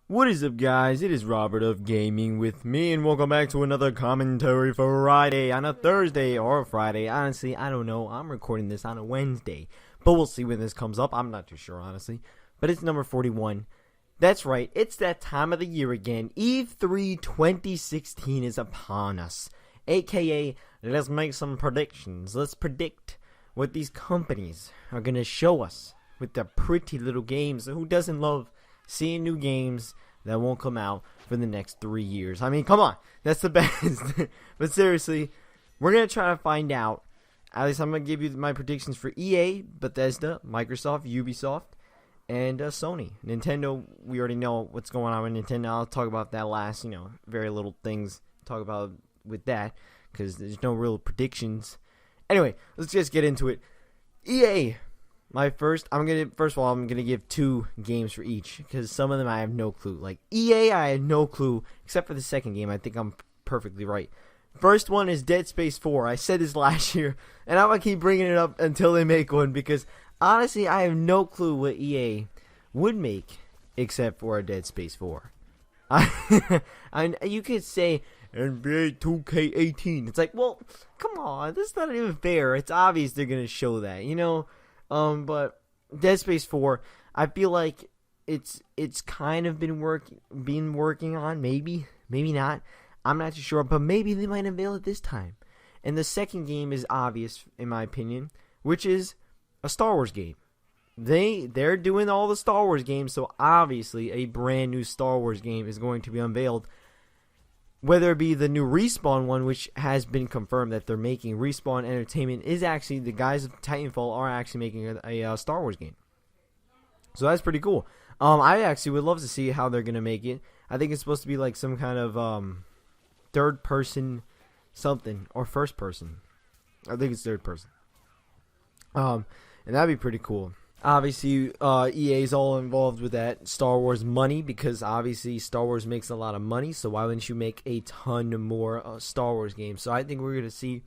What is up, guys? It is Robert of Gaming with me, and welcome back to another commentary Friday on a Thursday or a Friday. Honestly, I don't know. I'm recording this on a Wednesday, but we'll see when this comes up. I'm not too sure, honestly. But it's number 41. That's right. It's that time of the year again. E3 2016 is upon us. AKA, let's make some predictions. Let's predict what these companies are going to show us with their pretty little games. Who doesn't love seeing new games that won't come out for the next 3 years? I mean, come on. That's the best. But seriously, we're going to try to find out. At least I'm going to give you my predictions for EA, Bethesda, Microsoft, Ubisoft, and Sony. Nintendo, we already know what's going on with Nintendo. I'll talk about that last, very little things to talk about with that, because there's no real predictions. Anyway, let's just get into it. EA. First of all, I'm gonna give 2 games for each, because some of them I have no clue. Like EA, I had no clue except for the second game. I think I'm perfectly right. First one is Dead Space 4. I said this last year, and I'm gonna keep bringing it up until they make one, because honestly, I have no clue what EA would make except for a Dead Space 4. You could say NBA 2K18. It's like, well, come on, that's not even fair. It's obvious they're gonna show that, But Dead Space 4, I feel like it's kind of been working on, maybe not. I'm not too sure, but maybe they might unveil it this time. And the second game is obvious, in my opinion, which is a Star Wars game. They're doing all the Star Wars games, so obviously a brand new Star Wars game is going to be unveiled. Whether it be the new Respawn one, which has been confirmed that they're making. Respawn Entertainment is actually, the guys of Titanfall are actually making a Star Wars game. So that's pretty cool. I actually would love to see how they're going to make it. I think it's supposed to be like some kind of third person something, or first person. I think it's third person. And that'd be pretty cool. Obviously, EA is all involved with that Star Wars money, because obviously Star Wars makes a lot of money, so why wouldn't you make a ton more Star Wars games? So I think we're going to see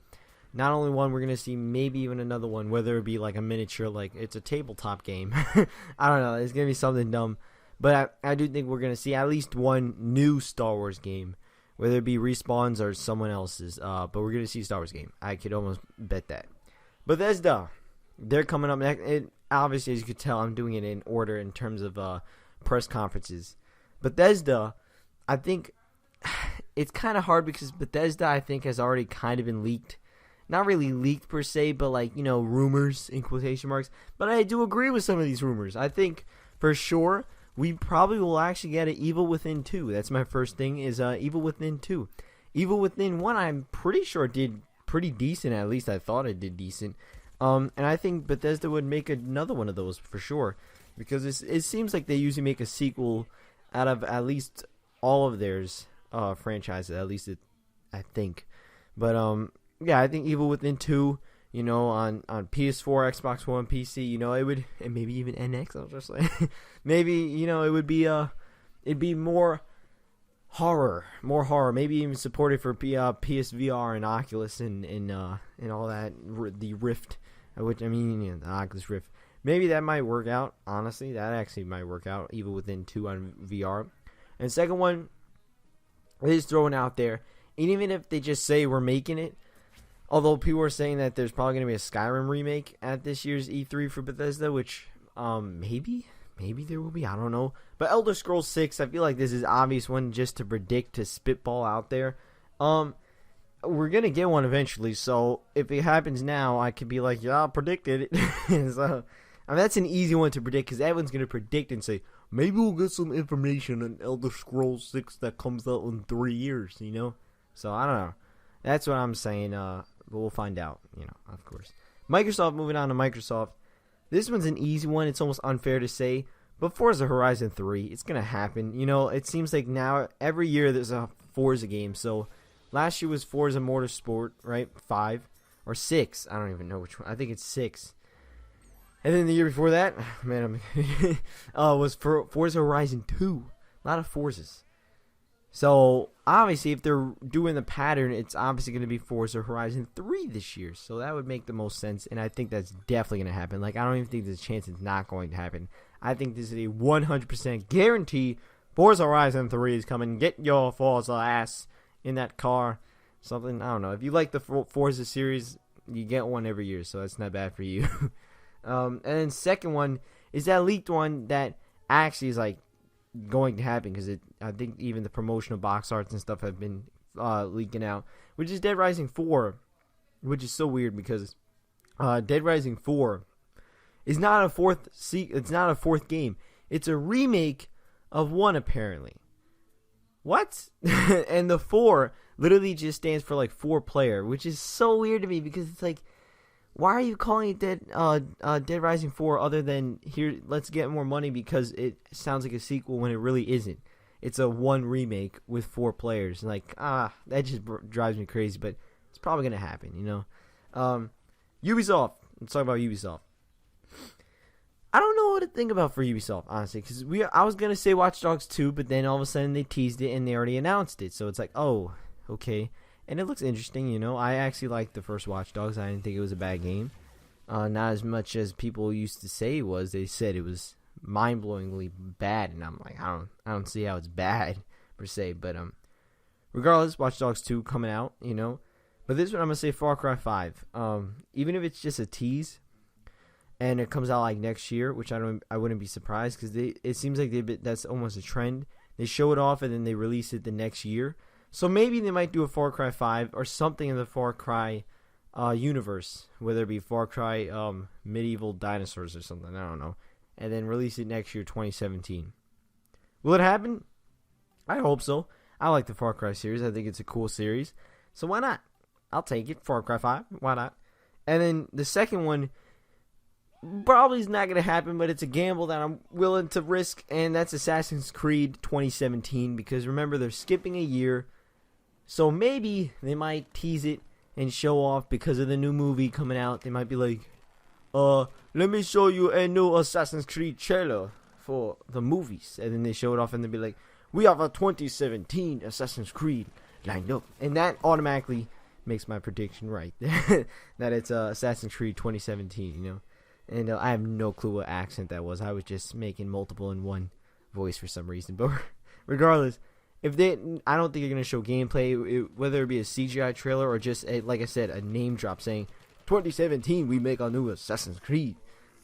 not only one, we're going to see maybe even another one, whether it be like a miniature, like it's a tabletop game. I don't know, it's going to be something dumb. But I do think we're going to see at least one new Star Wars game, whether it be Respawn's or someone else's. But we're going to see a Star Wars game. I could almost bet that. Bethesda, they're coming up next. Obviously, as you could tell, I'm doing it in order in terms of press conferences. Bethesda, I think it's kind of hard, because Bethesda, I think, has already kind of been leaked. Not really leaked per se, but like, rumors in quotation marks. But I do agree with some of these rumors. I think for sure we probably will actually get an Evil Within 2. That's my first thing, is Evil Within 2. Evil Within 1, I'm pretty sure did pretty decent. At least I thought it did decent. And I think Bethesda would make another one of those for sure, because it seems like they usually make a sequel out of at least all of theirs franchises. At least I think. But yeah, I think Evil Within 2, on PS4, Xbox One, PC, it would, and maybe even NX. I was just like, maybe it would be it'd be more horror, maybe even supported for PSVR and Oculus and all that, the Rift, which I mean, the Oculus Rift. Maybe that might work out. Honestly, that actually might work out. Evil Within 2 on VR. And second one is throwing out there, and even if they just say we're making it, although people are saying that there's probably going to be a Skyrim remake at this year's E3 for Bethesda, which maybe there will be, I don't know. But Elder Scrolls 6, I feel like this is obvious one just to predict, to spitball out there. We're going to get one eventually, so if it happens now, I could be like, yeah, I predicted it. So, that's an easy one to predict, because everyone's going to predict and say, maybe we'll get some information on Elder Scrolls 6 that comes out in 3 years, So, I don't know. That's what I'm saying, but we'll find out, of course. Microsoft, moving on to Microsoft. This one's an easy one. It's almost unfair to say, but Forza Horizon 3, it's going to happen. It seems like now every year there's a Forza game. So last year was Forza Motorsport, right? 5 or 6. I don't even know which one. I think it's 6. And then the year before that, man, was Forza Horizon 2. A lot of Forzas. So, obviously, if they're doing the pattern, it's obviously going to be Forza Horizon 3 this year. So, that would make the most sense, and I think that's definitely going to happen. Like, I don't even think there's a chance it's not going to happen. I think this is a 100% guarantee Forza Horizon 3 is coming. Get your Forza ass in that car. Something, I don't know. If you like the Forza series, you get one every year, so that's not bad for you. And then second one is that leaked one that actually is like going to happen, because I think even the promotional box arts and stuff have been leaking out, which is Dead Rising 4, which is so weird because Dead Rising 4 is not a fourth game. It's a remake of 1, apparently. What? And the 4 literally just stands for like 4-player, which is so weird to me, because it's like, why are you calling it Dead Rising 4 other than here, let's get more money, because it sounds like a sequel when it really isn't. It's a 1 remake with 4 players. Like, that just drives me crazy, but it's probably going to happen, you know? Ubisoft. Let's talk about Ubisoft. I don't know what to think about for Ubisoft, honestly, because I was going to say Watch Dogs 2, but then all of a sudden they teased it and they already announced it. So it's like, oh, okay. And it looks interesting, you know. I actually liked the first Watch Dogs. I didn't think it was a bad game. Not as much as people used to say it was. They said it was mind-blowingly bad, and I'm like, I don't see how it's bad, per se. But regardless, Watch Dogs 2 coming out, you know. But this one, I'm going to say Far Cry 5. Even if it's just a tease, and it comes out like next year, which I wouldn't be surprised, because it seems like that's almost a trend. They show it off and then they release it the next year. So maybe they might do a Far Cry 5 or something in the Far Cry universe, whether it be Far Cry Medieval Dinosaurs or something, I don't know, and then release it next year, 2017. Will it happen? I hope so. I like the Far Cry series. I think it's a cool series. So why not? I'll take it. Far Cry 5. Why not? And then the second one probably is not going to happen, but it's a gamble that I'm willing to risk, and that's Assassin's Creed 2017, because remember, they're skipping a year, so maybe they might tease it and show off because of the new movie coming out. They might be like, let me show you a new Assassin's Creed trailer for the movies, and then they show it off and they'll be like, we have a 2017 Assassin's Creed lined up, and that automatically makes my prediction right, that it's Assassin's Creed 2017, you know. And I have no clue what accent that was. I was just making multiple in one voice for some reason. But regardless, I don't think they're going to show gameplay, whether it be a CGI trailer or just, like I said, a name drop saying, 2017, we make our new Assassin's Creed.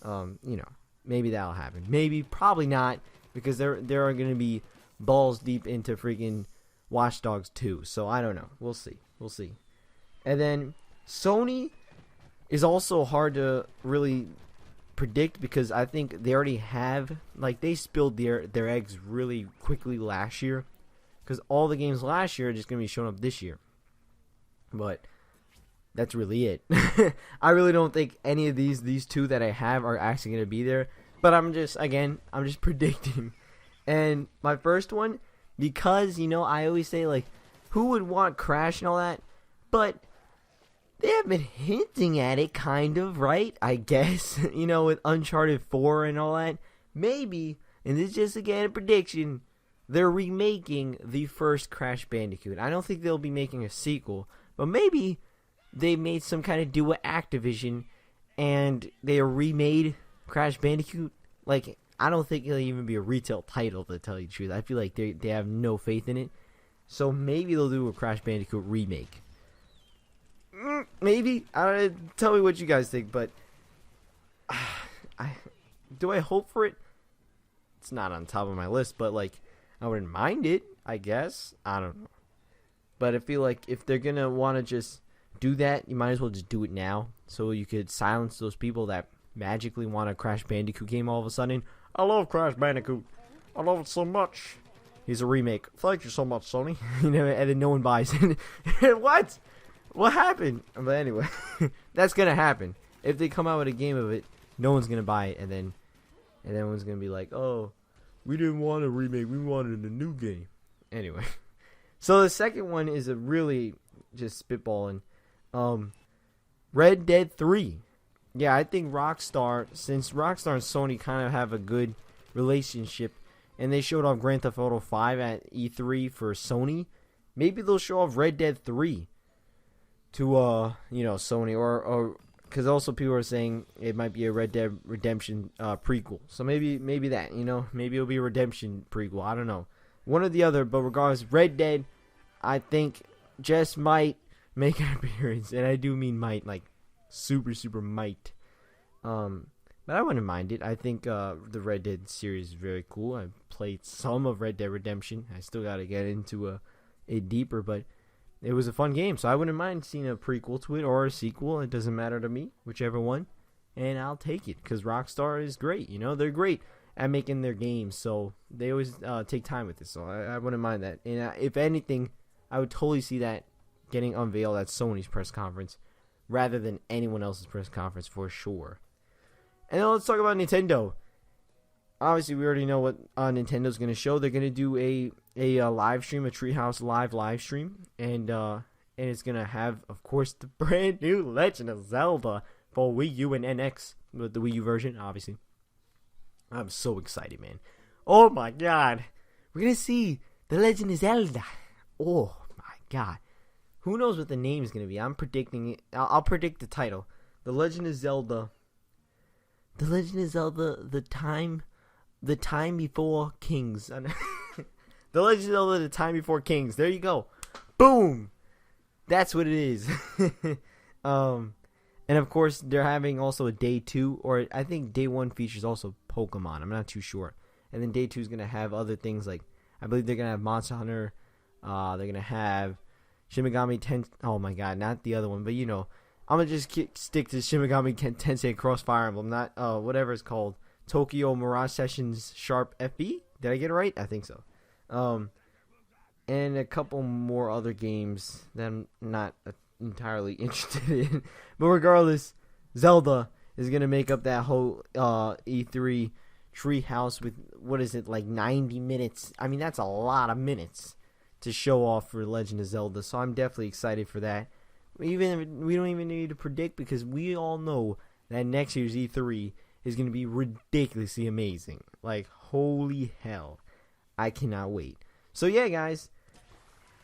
You know, maybe that'll happen. Maybe, probably not, because there are going to be balls deep into freaking Watch Dogs 2. So I don't know. We'll see. And then Sony is also hard to really predict, because I think they already have, like, they spilled their eggs really quickly last year, because all the games last year are just going to be showing up this year. But that's really it. I really don't think any of these two that I have are actually going to be there, but I'm just predicting. And my first one, because, you know, I always say, like, who would want Crash and all that, but they have been hinting at it, kind of, right? I guess, you know, with Uncharted 4 and all that. Maybe, and this is just, again, a prediction, they're remaking the first Crash Bandicoot. I don't think they'll be making a sequel, but maybe they made some kind of deal with Activision, and they remade Crash Bandicoot. Like, I don't think it'll even be a retail title, to tell you the truth. I feel like they have no faith in it. So maybe they'll do a Crash Bandicoot remake. Maybe. Tell me what you guys think, but do I hope for it? It's not on top of my list, but, like, I wouldn't mind it, I guess. I don't know. But I feel like if they're going to want to just do that, you might as well just do it now, so you could silence those people that magically want a Crash Bandicoot game all of a sudden. I love Crash Bandicoot. I love it so much. Here's a remake. Thank you so much, Sony. You know, and then no one buys it. What? What happened? But anyway, that's gonna happen. If they come out with a game of it, no one's gonna buy it, and then everyone's gonna be like, "Oh, we didn't want a remake. We wanted a new game." Anyway, so the second one is a really just spitballing. Red Dead 3. Yeah, I think Rockstar, since Rockstar and Sony kind of have a good relationship, and they showed off Grand Theft Auto 5 at E3 for Sony, maybe they'll show off Red Dead 3 to, Sony, or because also people are saying it might be a Red Dead Redemption prequel. So maybe that, maybe it'll be a Redemption prequel. I don't know. one or the other. But regardless, Red Dead, I think, just might make an appearance, and I do mean might, like super might. But I wouldn't mind it. I think the Red Dead series is very cool. I played some of Red Dead Redemption. I still got to get into it deeper, but it was a fun game, so I wouldn't mind seeing a prequel to it or a sequel. It doesn't matter to me, whichever one, and I'll take it, because Rockstar is great. You know, they're great at making their games, so they always take time with it, so I wouldn't mind that. And if anything, I would totally see that getting unveiled at Sony's press conference rather than anyone else's press conference for sure. And then let's talk about Nintendo. Obviously, we already know what Nintendo's going to show. They're going to do a live stream, a Treehouse live stream, and it's going to have, of course, the brand new Legend of Zelda for Wii U and NX, with the Wii U version, obviously. I'm so excited, man. Oh my god. We're going to see the Legend of Zelda. Oh my god. Who knows what the name is going to be? I'm predicting it. I'll predict the title. The Legend of Zelda. The Legend of Zelda, the time before kings. The Legend of Zelda, the time before kings. There you go. Boom. That's what it is. And of course, they're having also a day 2, or I think day 1 features also Pokemon. I'm not too sure. And then day 2 is going to have other things like, I believe they're going to have Monster Hunter. They're going to have Shin Megami Tensei. Oh my god, not the other one, but you know. I'm going to just stick to Shin Megami Tensei Cross Fire Emblem, not whatever it's called. Tokyo Mirage Sessions Sharp FB? Did I get it right? I think so. And a couple more other games that I'm not entirely interested in. But regardless, Zelda is going to make up that whole E3 treehouse with, what is it, like 90 minutes. I mean, that's a lot of minutes to show off for Legend of Zelda. So I'm definitely excited for that. We don't even need to predict, because we all know that next year's E3 is going to be ridiculously amazing. Like, holy hell. I cannot wait. So yeah, guys,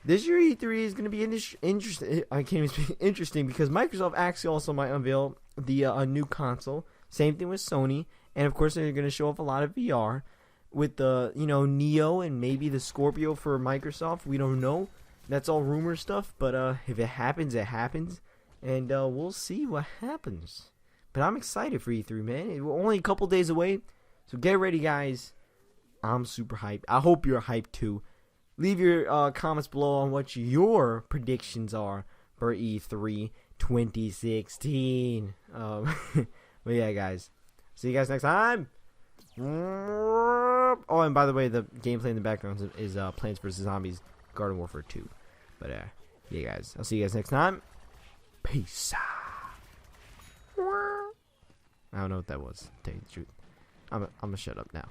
this year E3 is going to be interesting. I can't even speak interesting, because Microsoft actually also might unveil the a new console. Same thing with Sony, and of course they're going to show off a lot of VR with the Neo and maybe the Scorpio for Microsoft. We don't know. That's all rumor stuff, but if it happens, it happens, and we'll see what happens. But I'm excited for E3, man. We're only a couple days away, so get ready, guys. I'm super hyped. I hope you're hyped too. Leave your comments below on what your predictions are for E3 2016. But yeah, guys. See you guys next time. Oh, and by the way, the gameplay in the background is Plants vs. Zombies Garden Warfare 2. But yeah, guys. I'll see you guys next time. Peace. I don't know what that was, to tell you the truth. I'm gonna shut up now.